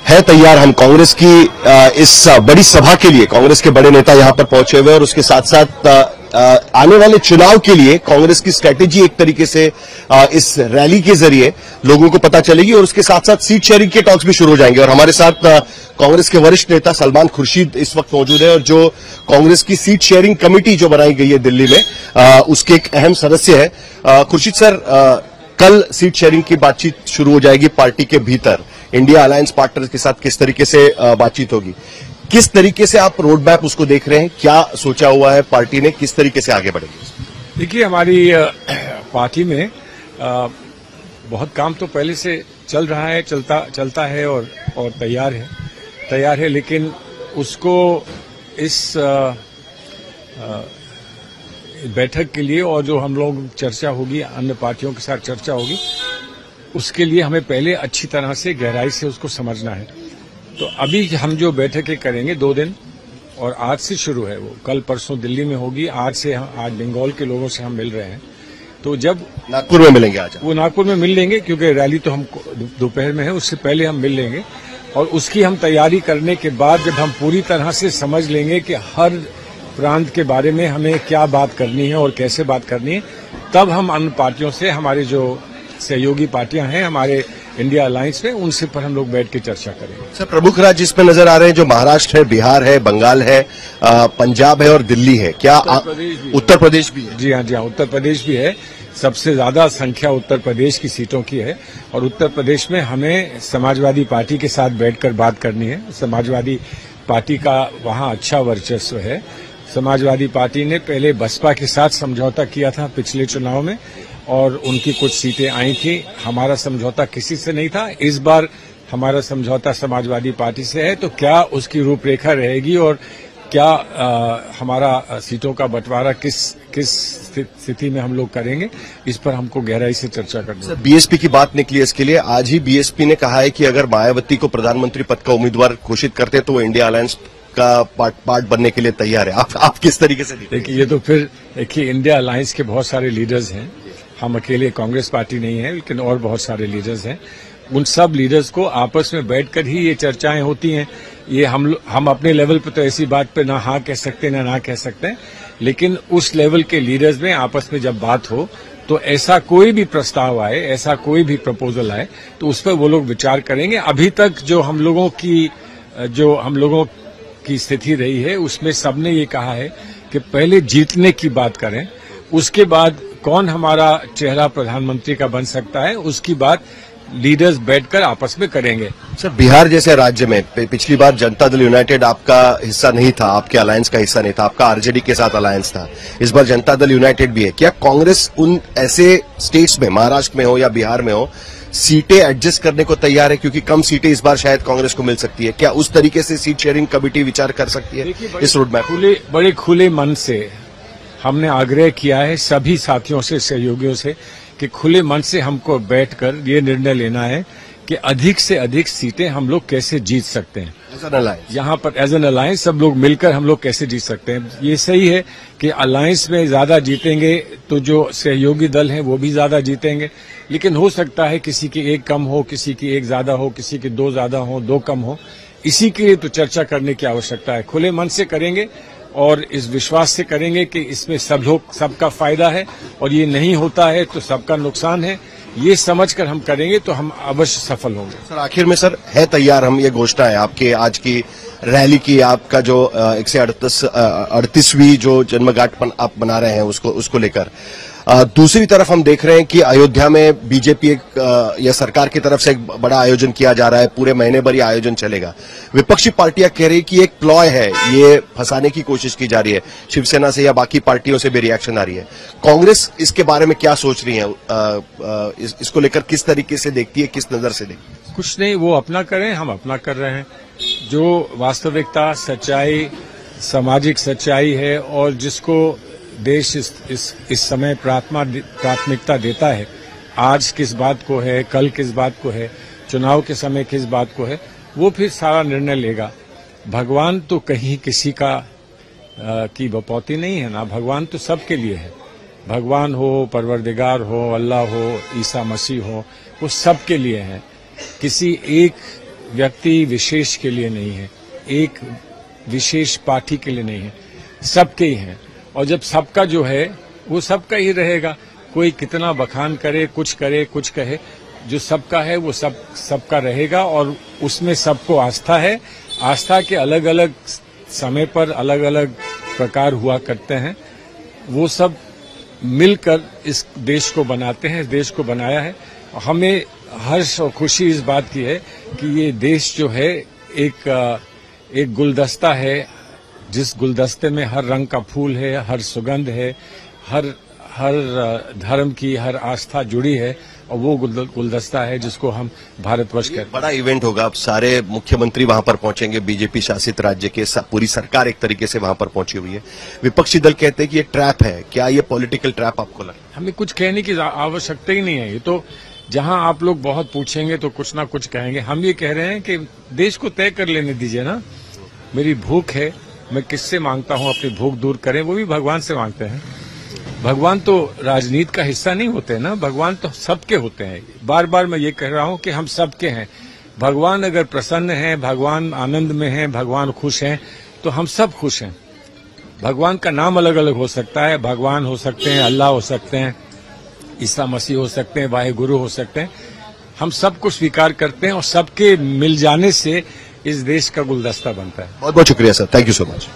है तैयार हम कांग्रेस की इस बड़ी सभा के लिए। कांग्रेस के बड़े नेता यहां पर पहुंचे हुए और उसके साथ साथ आने वाले चुनाव के लिए कांग्रेस की स्ट्रेटेजी एक तरीके से इस रैली के जरिए लोगों को पता चलेगी और उसके साथ साथ सीट शेयरिंग के टॉक्स भी शुरू हो जाएंगे। और हमारे साथ कांग्रेस के वरिष्ठ नेता सलमान खुर्शीद इस वक्त मौजूद है और जो कांग्रेस की सीट शेयरिंग कमेटी जो बनाई गई है दिल्ली में उसके एक अहम सदस्य है। खुर्शीद सर, कल सीट शेयरिंग की बातचीत शुरू हो जाएगी पार्टी के भीतर। इंडिया अलायंस पार्टनर्स के साथ किस तरीके से बातचीत होगी, किस तरीके से आप रोड मैप उसको देख रहे हैं, क्या सोचा हुआ है पार्टी ने, किस तरीके से आगे बढ़ेगी? देखिए, हमारी पार्टी में बहुत काम तो पहले से चल रहा है, चलता है और तैयार है, लेकिन उसको इस बैठक के लिए और जो हम लोग चर्चा होगी, अन्य पार्टियों के साथ चर्चा होगी, उसके लिए हमें पहले अच्छी तरह से गहराई से उसको समझना है। तो अभी हम जो बैठकें करेंगे 2 दिन और आज से शुरू है, वो कल परसों दिल्ली में होगी। आज बंगाल के लोगों से हम मिल रहे हैं, तो जब नागपुर में मिलेंगे, आज वो नागपुर में मिल लेंगे क्योंकि रैली तो हम दोपहर में है, उससे पहले हम मिल लेंगे और उसकी हम तैयारी करने के बाद जब हम पूरी तरह से समझ लेंगे कि हर प्रांत के बारे में हमें क्या बात करनी है और कैसे बात करनी है, तब हम अन्य पार्टियों से, हमारे जो सहयोगी पार्टियां हैं हमारे इंडिया अलायंस में, उनसे पर हम लोग बैठ के चर्चा करेंगे। सर, प्रमुख राज्य इसमें नजर आ रहे हैं जो महाराष्ट्र है, बिहार है, बंगाल है, पंजाब है और दिल्ली है। क्या उत्तर प्रदेश भी है? जी हाँ, उत्तर प्रदेश भी है। सबसे ज्यादा संख्या उत्तर प्रदेश की सीटों की है और उत्तर प्रदेश में हमें समाजवादी पार्टी के साथ बैठकर बात करनी है। समाजवादी पार्टी का वहां अच्छा वर्चस्व है। समाजवादी पार्टी ने पहले बसपा के साथ समझौता किया था पिछले चुनाव में और उनकी कुछ सीटें आई थी। हमारा समझौता किसी से नहीं था। इस बार हमारा समझौता समाजवादी पार्टी से है, तो क्या उसकी रूपरेखा रहेगी और क्या हमारा सीटों का बंटवारा किस स्थिति में हम लोग करेंगे, इस पर हमको गहराई से चर्चा करनी है। बीएसपी की बात निकली इसके लिए। आज ही बीएसपी ने कहा है कि अगर मायावती को प्रधानमंत्री पद का उम्मीदवार घोषित करते हैं तो वो इंडिया अलायंस का पार्ट बनने के लिए तैयार है। आप किस तरीके से देखिए, ये तो फिर देखिए, इंडिया अलायंस के बहुत सारे लीडर्स हैं। हम अकेले कांग्रेस पार्टी नहीं है, लेकिन और बहुत सारे लीडर्स हैं। उन सब लीडर्स को आपस में बैठकर ही ये चर्चाएं होती हैं। ये हम अपने लेवल पर तो ऐसी बात पे ना हाँ कह सकते ना कह सकते हैं, लेकिन उस लेवल के लीडर्स में आपस में जब बात हो तो ऐसा कोई भी प्रस्ताव आए, ऐसा कोई भी प्रपोजल आए, तो उस पर वो लोग विचार करेंगे। अभी तक जो हम लोगों की स्थिति रही है, उसमें सबने ये कहा है कि पहले जीतने की बात करें, उसके बाद कौन हमारा चेहरा प्रधानमंत्री का बन सकता है, उसकी बात लीडर्स बैठकर आपस में करेंगे। सर, बिहार जैसे राज्य में पिछली बार जनता दल यूनाइटेड आपका हिस्सा नहीं था, आपके अलायंस का हिस्सा नहीं था, आपका आरजेडी के साथ अलायंस था। इस बार जनता दल यूनाइटेड भी है। क्या कांग्रेस उन ऐसे स्टेट्स में, महाराष्ट्र में हो या बिहार में हो, सीटें एडजस्ट करने को तैयार है? क्योंकि कम सीटें इस बार शायद कांग्रेस को मिल सकती है। क्या उस तरीके से सीट शेयरिंग कमेटी विचार कर सकती है इस रोड मैप? बड़े खुले मन से हमने आग्रह किया है सभी साथियों से, सहयोगियों से, कि खुले मन से हमको बैठकर ये निर्णय लेना है कि अधिक से अधिक सीटें हम लोग कैसे जीत सकते हैं। यहाँ पर एज एन अलायंस सब लोग मिलकर हम लोग कैसे जीत सकते हैं। ये सही है कि अलायंस में ज्यादा जीतेंगे तो जो सहयोगी दल हैं वो भी ज्यादा जीतेंगे, लेकिन हो सकता है किसी की एक कम हो, किसी की एक ज्यादा हो, किसी की 2 ज्यादा हो, 2 कम हो। इसी के लिए तो चर्चा करने की आवश्यकता है। खुले मन से करेंगे और इस विश्वास से करेंगे कि इसमें सबका फायदा है और ये नहीं होता है तो सबका नुकसान है। ये समझकर हम करेंगे तो हम अवश्य सफल होंगे। सर, आखिर में सर है तैयार हम ये घोषणा है आपके आज की रैली की, आपका जो 138वीं जो जन्मगांठ आप बना रहे हैं उसको लेकर। दूसरी तरफ हम देख रहे हैं कि अयोध्या में बीजेपी या सरकार की तरफ से एक बड़ा आयोजन किया जा रहा है। पूरे महीने भर ये आयोजन चलेगा। विपक्षी पार्टियां कह रही कि एक प्लॉय है, ये फंसाने की कोशिश की जा रही है। शिवसेना से या बाकी पार्टियों से भी रिएक्शन आ रही है। कांग्रेस इसके बारे में क्या सोच रही है? इसको लेकर किस तरीके से देखती है, किस नजर से देखती है? कुछ नहीं, वो अपना करें, हम अपना कर रहे हैं। जो वास्तविकता, सच्चाई, सामाजिक सच्चाई है और जिसको देश इस समय प्राथमिकता देता है, आज किस बात को है, कल किस बात को है, चुनाव के समय किस बात को है, वो फिर सारा निर्णय लेगा। भगवान तो कहीं किसी की बपौती नहीं है ना, भगवान तो सबके लिए है। भगवान हो, परवरदिगार हो, अल्लाह हो, ईसा मसीह हो, वो सबके लिए है। किसी एक व्यक्ति विशेष के लिए नहीं है, एक विशेष पार्टी के लिए नहीं है, सबके ही है। और जब सबका जो है वो सबका ही रहेगा। कोई कितना बखान करे, कुछ कहे, जो सबका है वो सबका रहेगा। और उसमें सबको आस्था है। आस्था के अलग अलग समय पर अलग अलग प्रकार हुआ करते हैं। वो सब मिलकर इस देश को बनाते हैं, इस देश को बनाया है। हमें हर्ष और खुशी इस बात की है कि ये देश जो है एक गुलदस्ता है, जिस गुलदस्ते में हर रंग का फूल है, हर सुगंध है, हर धर्म की हर आस्था जुड़ी है। और वो गुलदस्ता है जिसको हम भारतवर्ष कहते हैं। बड़ा इवेंट होगा, अब सारे मुख्यमंत्री वहां पर पहुंचेंगे, बीजेपी शासित राज्य के पूरी सरकार एक तरीके से वहां पर पहुंची हुई है। विपक्षी दल कहते हैं कि ये ट्रैप है। क्या ये पॉलिटिकल ट्रैप आपको लगता है? हमें कुछ कहने की आवश्यकता ही नहीं है। ये तो जहां आप लोग बहुत पूछेंगे तो कुछ ना कुछ कहेंगे। हम ये कह रहे हैं कि देश को तय कर लेने दीजिए ना। मेरी भूख है, मैं किससे मांगता हूं अपनी भूख दूर करें, वो भी भगवान से मांगते हैं। भगवान तो राजनीति का हिस्सा नहीं होते ना, भगवान तो सबके होते हैं। बार बार मैं ये कह रहा हूं कि हम सबके हैं। भगवान अगर प्रसन्न हैं, भगवान आनंद में हैं, भगवान खुश हैं, तो हम सब खुश हैं। भगवान का नाम अलग अलग हो सकता है, भगवान हो सकते हैं, अल्लाह हो सकते हैं, ईसा मसीह हो सकते हैं, वाहेगुरु हो सकते हैं। हम सबको स्वीकार करते हैं और सबके मिल जाने से इस देश का गुलदस्ता बनता है। बहुत बहुत शुक्रिया sir, thank you so much.